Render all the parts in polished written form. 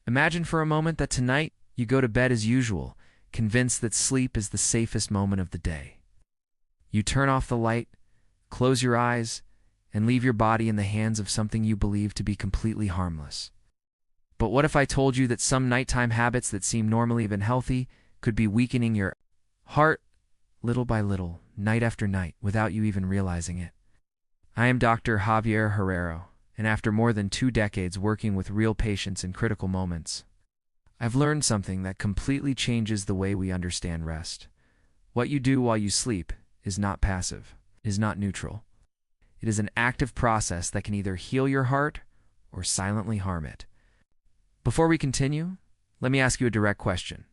Imagine for a moment that tonight you go to bed as usual, convinced that sleep is the safest moment of the day. You turn off the light, close your eyes, and leave your body in the hands of something you believe to be completely harmless. But what if I told you that some nighttime habits that seem normally even healthy could be weakening your heart little by little, night after night, without you even realizing it? I am Dr. Javier Herrero, and after more than 2 decades working with real patients in critical moments, I've learned something that completely changes the way we understand rest. What you do while you sleep is not passive, is not neutral. It is an active process that can either heal your heart or silently harm it. Before we continue, let me ask you a direct question.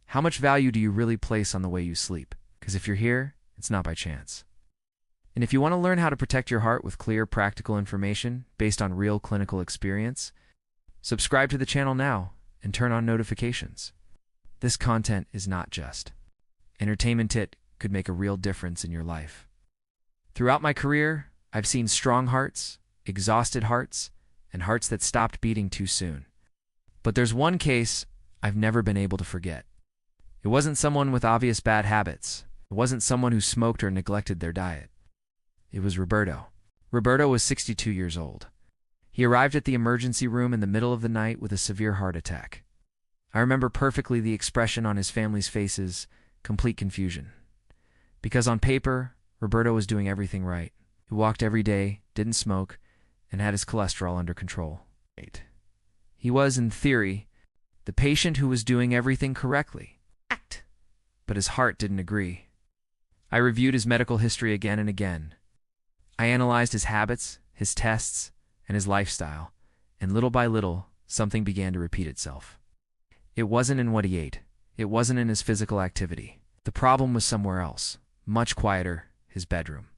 How much value do you really place on the way you sleep? Because if you're here, it's not by chance. And if you want to learn how to protect your heart with clear, practical information based on real clinical experience, subscribe to the channel now and turn on notifications. This content is not just entertainment. It could make a real difference in your life. Throughout my career, I've seen strong hearts, exhausted hearts, and hearts that stopped beating too soon. But there's one case I've never been able to forget. It wasn't someone with obvious bad habits. It wasn't someone who smoked or neglected their diet. It was Roberto. Roberto was 62 years old. He arrived at the emergency room in the middle of the night with a severe heart attack. I remember perfectly the expression on his family's faces, complete confusion. Because on paper, Roberto was doing everything right. He walked every day, didn't smoke, and had his cholesterol under control. He was, in theory, the patient who was doing everything correctly. But his heart didn't agree. I reviewed his medical history again and again. I analyzed his habits, his tests, and his lifestyle, and little by little, something began to repeat itself. It wasn't in what he ate. It wasn't in his physical activity. The problem was somewhere else, much quieter, his bedroom.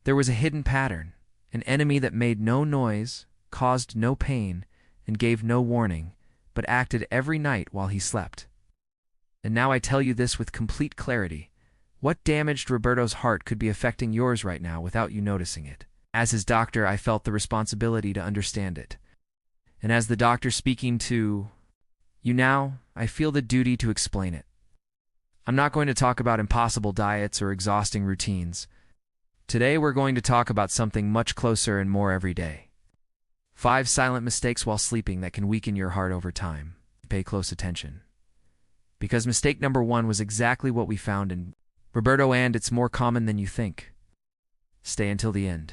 There was a hidden pattern, an enemy that made no noise, caused no pain, and gave no warning, but acted every night while he slept. And now I tell you this with complete clarity. What damaged Roberto's heart could be affecting yours right now without you noticing it? As his doctor, I felt the responsibility to understand it. And as the doctor speaking to you now, I feel the duty to explain it. I'm not going to talk about impossible diets or exhausting routines. Today we're going to talk about something much closer and more everyday. 5 silent mistakes while sleeping that can weaken your heart over time. Pay close attention. Because mistake number 1 was exactly what we found in Roberto, and it's more common than you think. Stay until the end.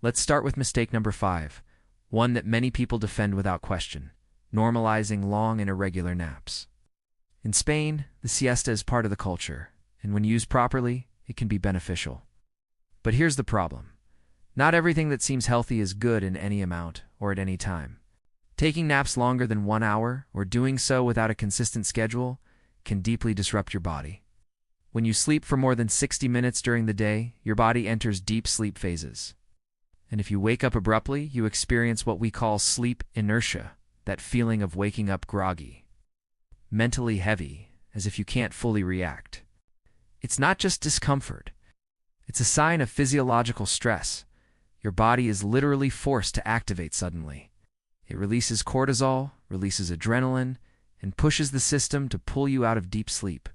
Let's start with mistake number 5, one that many people defend without question: normalizing long and irregular naps. In Spain, the siesta is part of the culture, and when used properly, it can be beneficial. But here's the problem. Not everything that seems healthy is good in any amount or at any time. Taking naps longer than 1 hour, or doing so without a consistent schedule, can deeply disrupt your body. When you sleep for more than 60 minutes during the day, your body enters deep sleep phases. And if you wake up abruptly, you experience what we call sleep inertia, that feeling of waking up groggy, mentally heavy, as if you can't fully react. It's not just discomfort. It's a sign of physiological stress. Your body is literally forced to activate suddenly. It releases cortisol, releases adrenaline, and pushes the system to pull you out of deep sleep.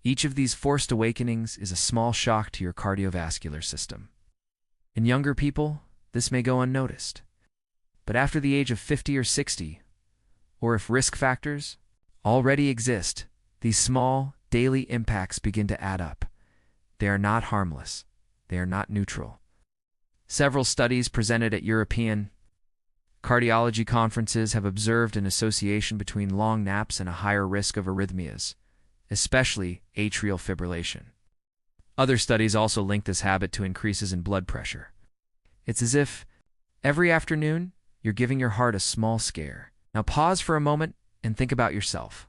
Each of these forced awakenings is a small shock to your cardiovascular system. In younger people, this may go unnoticed. But after the age of 50 or 60, or if risk factors already exist, these small, daily impacts begin to add up. They are not harmless. They are not neutral. Several studies presented at European cardiology conferences have observed an association between long naps and a higher risk of arrhythmias, especially atrial fibrillation. Other studies also link this habit to increases in blood pressure. It's as if every afternoon you're giving your heart a small scare. Now pause for a moment and think about yourself.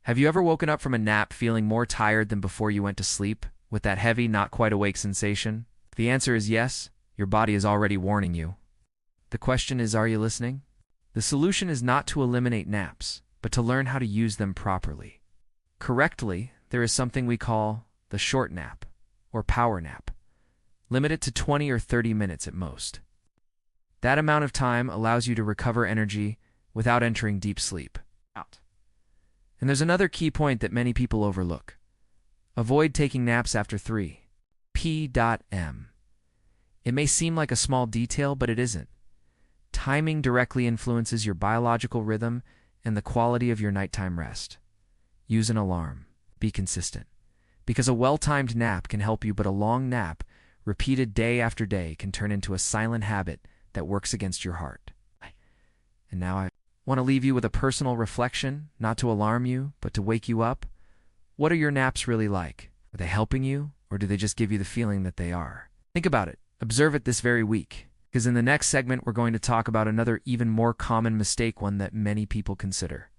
Have you ever woken up from a nap feeling more tired than before you went to sleep, with that heavy, not quite awake sensation? If the answer is yes, your body is already warning you. The question is, are you listening? The solution is not to eliminate naps, but to learn how to use them properly. Correctly, there is something we call the short nap, or power nap. Limit it to 20 or 30 minutes at most. That amount of time allows you to recover energy without entering deep sleep. Out. And there's another key point that many people overlook. Avoid taking naps after 3 p.m. It may seem like a small detail, but it isn't. Timing directly influences your biological rhythm and the quality of your nighttime rest. Use an alarm. Be consistent. Because a well-timed nap can help you, but a long nap, repeated day after day, can turn into a silent habit that works against your heart. And now I want to leave you with a personal reflection, not to alarm you, but to wake you up. What are your naps really like? Are they helping you, or do they just give you the feeling that they are? Think about it. Observe it this very week, because in the next segment, we're going to talk about another even more common mistake, one that many people consider.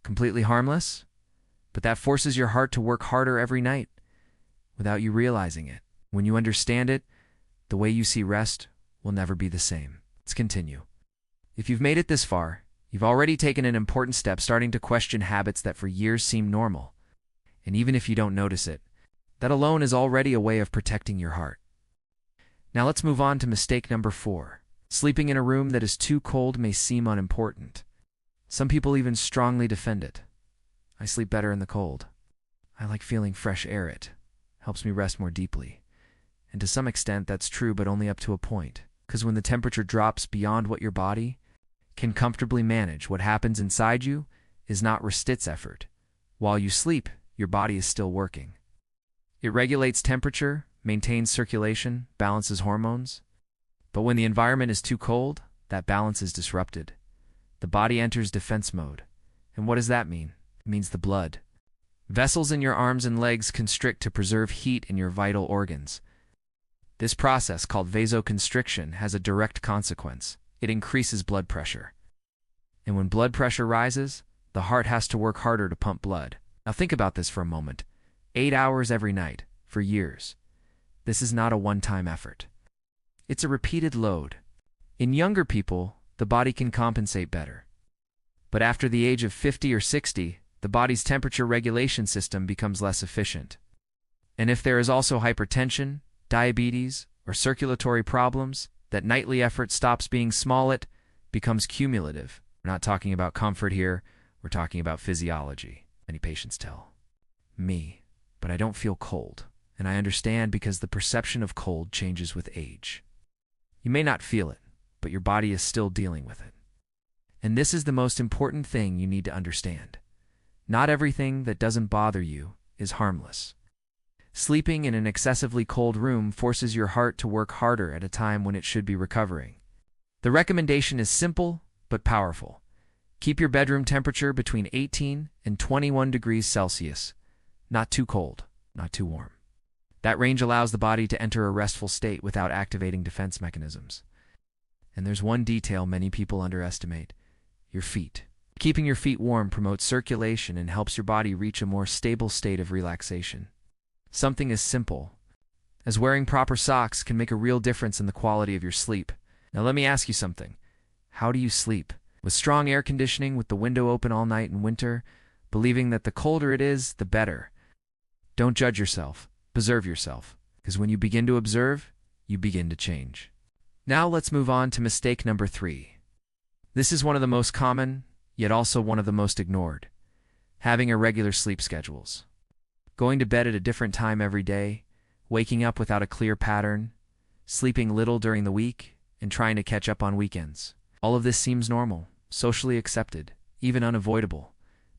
Completely harmless, but that forces your heart to work harder every night without you realizing it. When you understand it, the way you see rest will never be the same. Let's continue. If you've made it this far, you've already taken an important step, starting to question habits that for years seemed normal. And even if you don't notice it, that alone is already a way of protecting your heart. Now let's move on to mistake number 4. Sleeping in a room that is too cold may seem unimportant. Some people even strongly defend it. I sleep better in the cold. I like feeling fresh air. It helps me rest more deeply. And to some extent that's true, but only up to a point. Because when the temperature drops beyond what your body can comfortably manage, what happens inside you is not restits effort. While you sleep, your body is still working. It regulates temperature, maintains circulation, balances hormones. But when the environment is too cold, that balance is disrupted. The body enters defense mode. And what does that mean? It means the blood vessels in your arms and legs constrict to preserve heat in your vital organs. This process, called vasoconstriction, has a direct consequence. It increases blood pressure. And when blood pressure rises, the heart has to work harder to pump blood. Now think about this for a moment. 8 hours every night, for years. This is not a one-time effort. It's a repeated load. In younger people, the body can compensate better. But after the age of 50 or 60, the body's temperature regulation system becomes less efficient. And if there is also hypertension, diabetes, or circulatory problems, that nightly effort stops being small, it becomes cumulative. We're not talking about comfort here, we're talking about physiology. Many patients tell me, but I don't feel cold. And I understand, because the perception of cold changes with age. You may not feel it, but your body is still dealing with it. And this is the most important thing you need to understand. Not everything that doesn't bother you is harmless. Sleeping in an excessively cold room forces your heart to work harder at a time when it should be recovering. The recommendation is simple but powerful. Keep your bedroom temperature between 18 and 21 degrees Celsius. Not too cold, not too warm. That range allows the body to enter a restful state without activating defense mechanisms. And there's one detail many people underestimate: your feet. Keeping your feet warm promotes circulation and helps your body reach a more stable state of relaxation. Something as simple as wearing proper socks can make a real difference in the quality of your sleep. Now let me ask you something. How do you sleep? With strong air conditioning, with the window open all night in winter, believing that the colder it is, the better? Don't judge yourself. Observe yourself. Because when you begin to observe, you begin to change. Now let's move on to mistake number 3. This is one of the most common, yet also one of the most ignored. Having irregular sleep schedules. Going to bed at a different time every day, waking up without a clear pattern, sleeping little during the week, and trying to catch up on weekends. All of this seems normal, socially accepted, even unavoidable,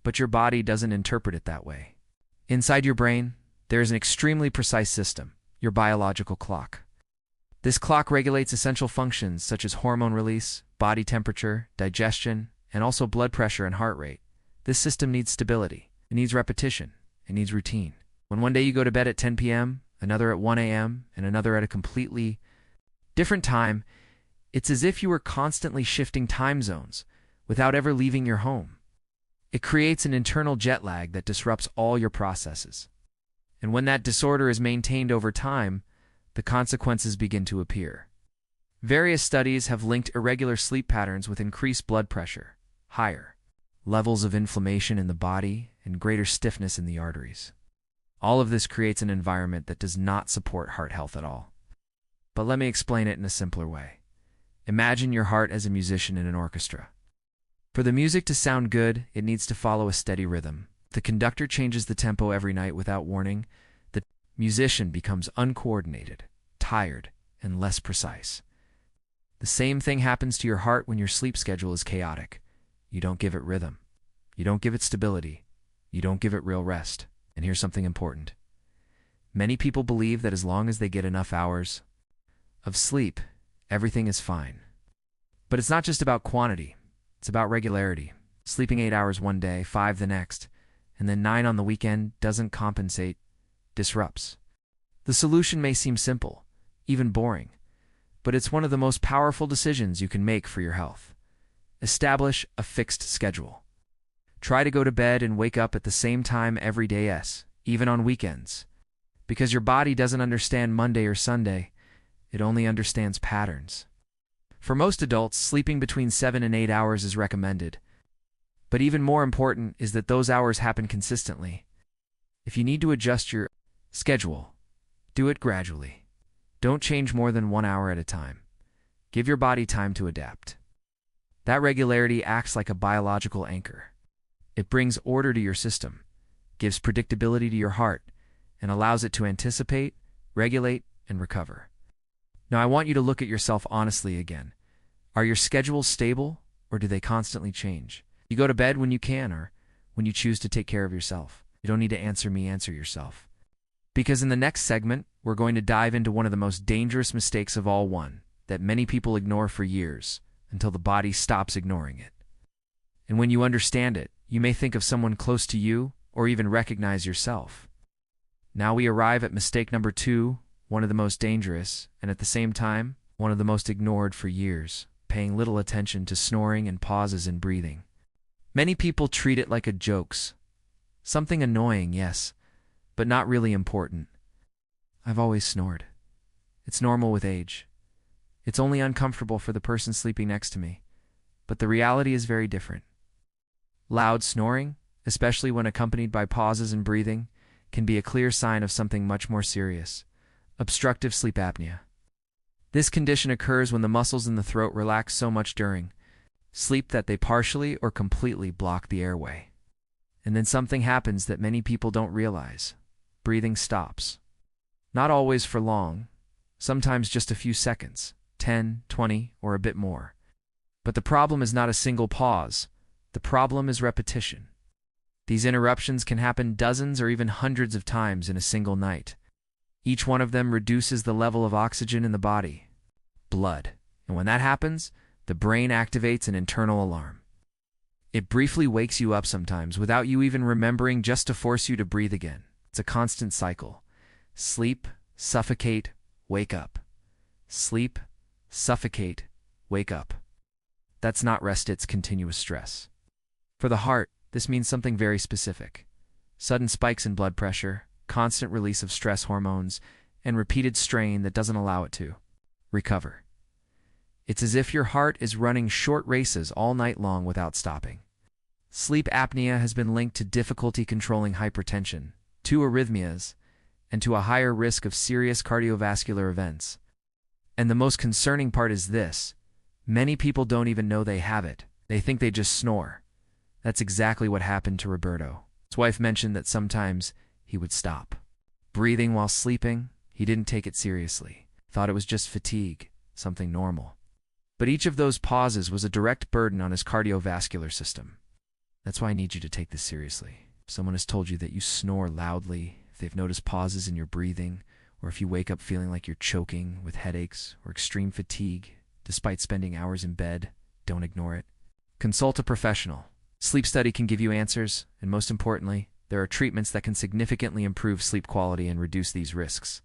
but your body doesn't interpret it that way. Inside your brain, there is an extremely precise system, your biological clock. This clock regulates essential functions such as hormone release, body temperature, digestion, and also blood pressure and heart rate. This system needs stability. It needs repetition. It needs routine. When one day you go to bed at 10 p.m., another at 1 a.m., and another at a completely different time, it's as if you were constantly shifting time zones without ever leaving your home. It creates an internal jet lag that disrupts all your processes. And when that disorder is maintained over time, the consequences begin to appear. Various studies have linked irregular sleep patterns with increased blood pressure, higher levels of inflammation in the body, and greater stiffness in the arteries. All of this creates an environment that does not support heart health at all. But let me explain it in a simpler way. Imagine your heart as a musician in an orchestra. For the music to sound good, it needs to follow a steady rhythm. If the conductor changes the tempo every night without warning, the musician becomes uncoordinated, tired, and less precise. The same thing happens to your heart when your sleep schedule is chaotic. You don't give it rhythm. You don't give it stability. You don't give it real rest. And here's something important. Many people believe that as long as they get enough hours of sleep, everything is fine. But it's not just about quantity. It's about regularity. Sleeping 8 hours one day, 5 the next, and then 9 on the weekend doesn't compensate, disrupts. The solution may seem simple, even boring, but it's one of the most powerful decisions you can make for your health. Establish a fixed schedule. Try to go to bed and wake up at the same time every day, even on weekends. Because your body doesn't understand Monday or Sunday, it only understands patterns. For most adults, sleeping between 7 and 8 hours is recommended. But even more important is that those hours happen consistently. If you need to adjust your schedule, do it gradually. Don't change more than 1 hour at a time. Give your body time to adapt. That regularity acts like a biological anchor. It brings order to your system, gives predictability to your heart, and allows it to anticipate, regulate, and recover. Now I want you to look at yourself honestly again. Are your schedules stable, or do they constantly change? You go to bed when you can, or when you choose to take care of yourself. You don't need to answer me, answer yourself. Because in the next segment, we're going to dive into one of the most dangerous mistakes of all, one that many people ignore for years, until the body stops ignoring it. And when you understand it, you may think of someone close to you, or even recognize yourself. Now we arrive at mistake number 2, one of the most dangerous, and at the same time, one of the most ignored for years, paying little attention to snoring and pauses in breathing. Many people treat it like a joke. Something annoying, yes, but not really important. I've always snored. It's normal with age. It's only uncomfortable for the person sleeping next to me. But the reality is very different. Loud snoring, especially when accompanied by pauses in breathing, can be a clear sign of something much more serious: obstructive sleep apnea. This condition occurs when the muscles in the throat relax so much during sleep that they partially or completely block the airway. And then something happens that many people don't realize. Breathing stops. Not always for long, sometimes just a few seconds, 10, 20, or a bit more. But the problem is not a single pause. The problem is repetition. These interruptions can happen dozens or even hundreds of times in a single night. Each one of them reduces the level of oxygen in the body, blood, and when that happens, the brain activates an internal alarm. It briefly wakes you up sometimes without you even remembering, just to force you to breathe again. It's a constant cycle. Sleep, suffocate, wake up. Sleep, suffocate, wake up. That's not rest, it's continuous stress. For the heart, this means something very specific: sudden spikes in blood pressure, constant release of stress hormones, and repeated strain that doesn't allow it to recover. It's as if your heart is running short races all night long without stopping. Sleep apnea has been linked to difficulty controlling hypertension, to arrhythmias, and to a higher risk of serious cardiovascular events. And the most concerning part is this: many people don't even know they have it. They think they just snore. That's exactly what happened to Roberto. His wife mentioned that sometimes he would stop breathing while sleeping. He didn't take it seriously, thought it was just fatigue, something normal. But each of those pauses was a direct burden on his cardiovascular system. That's why I need you to take this seriously. If someone has told you that you snore loudly, if they've noticed pauses in your breathing, or if you wake up feeling like you're choking with headaches or extreme fatigue despite spending hours in bed, don't ignore it. Consult a professional. Sleep study can give you answers, and most importantly, there are treatments that can significantly improve sleep quality and reduce these risks.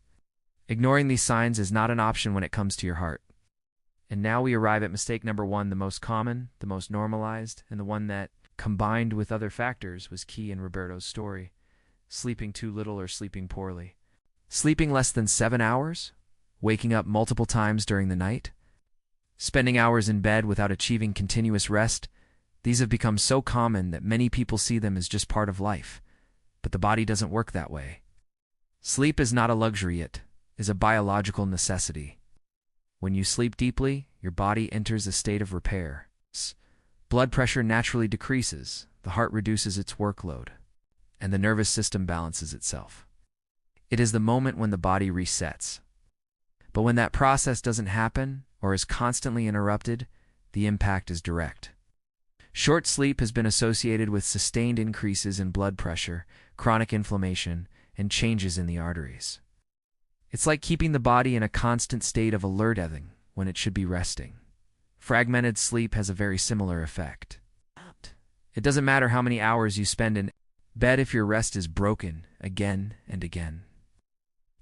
Ignoring these signs is not an option when it comes to your heart. And now we arrive at mistake number 1, the most common, the most normalized, and the one that, combined with other factors, was key in Roberto's story: sleeping too little or sleeping poorly. Sleeping less than 7 hours? Waking up multiple times during the night? Spending hours in bed without achieving continuous rest? These have become so common that many people see them as just part of life. But the body doesn't work that way. Sleep is not a luxury, it is a biological necessity. When you sleep deeply, your body enters a state of repair. Blood pressure naturally decreases, the heart reduces its workload, and the nervous system balances itself. It is the moment when the body resets. But when that process doesn't happen or is constantly interrupted, the impact is direct. Short sleep has been associated with sustained increases in blood pressure, chronic inflammation, and changes in the arteries. It's like keeping the body in a constant state of alert when it should be resting. Fragmented sleep has a very similar effect. It doesn't matter how many hours you spend in bed if your rest is broken again and again.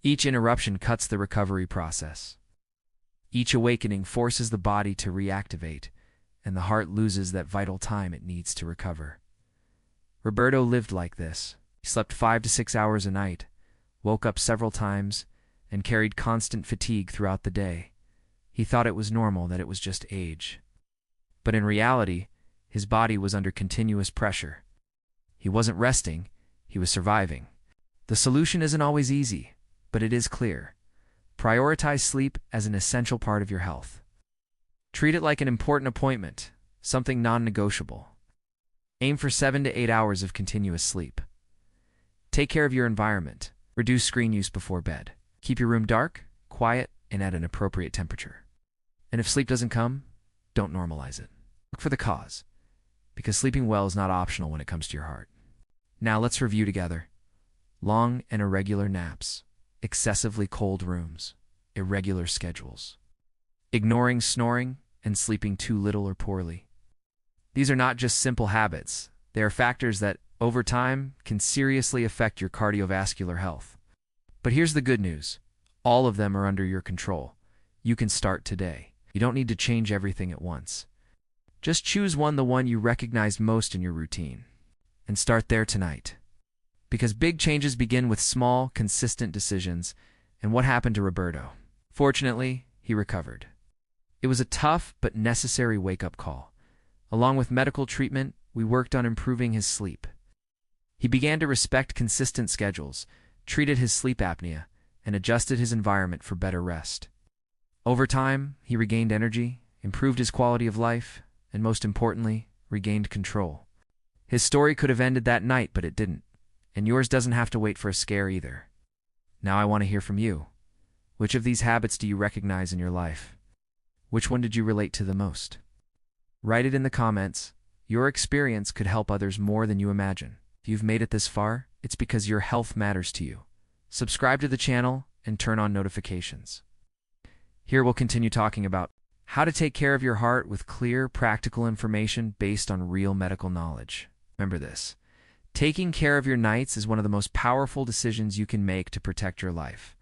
Each interruption cuts the recovery process. Each awakening forces the body to reactivate, and the heart loses that vital time it needs to recover. Roberto lived like this. He slept 5 to 6 hours a night, woke up several times, and carried constant fatigue throughout the day. He thought it was normal, that it was just age. But in reality, his body was under continuous pressure. He wasn't resting, he was surviving. The solution isn't always easy, but it is clear. Prioritize sleep as an essential part of your health. Treat it like an important appointment, something non-negotiable. Aim for 7 to 8 hours of continuous sleep. Take care of your environment. Reduce screen use before bed. Keep your room dark, quiet, and at an appropriate temperature. And if sleep doesn't come, don't normalize it. Look for the cause, because sleeping well is not optional when it comes to your heart. Now let's review together. Long and irregular naps, excessively cold rooms, irregular schedules, ignoring snoring, and sleeping too little or poorly. These are not just simple habits. They are factors that, over time, can seriously affect your cardiovascular health. But here's the good news. All of them are under your control. You can start today. You don't need to change everything at once. Just choose the one you recognize most in your routine, and start there tonight. Because big changes begin with small, consistent decisions. And what happened to Roberto? Fortunately, he recovered. It was a tough but necessary wake-up call. Along with medical treatment, we worked on improving his sleep. He began to respect consistent schedules, treated his sleep apnea, and adjusted his environment for better rest. Over time, he regained energy, improved his quality of life, and most importantly, regained control. His story could have ended that night, but it didn't. And yours doesn't have to wait for a scare either. Now I want to hear from you. Which of these habits do you recognize in your life? Which one did you relate to the most? Write it in the comments. Your experience could help others more than you imagine. If you've made it this far, it's because your health matters to you. Subscribe to the channel and turn on notifications. Here we'll continue talking about how to take care of your heart with clear, practical information based on real medical knowledge. Remember this. Taking care of your nights is one of the most powerful decisions you can make to protect your life.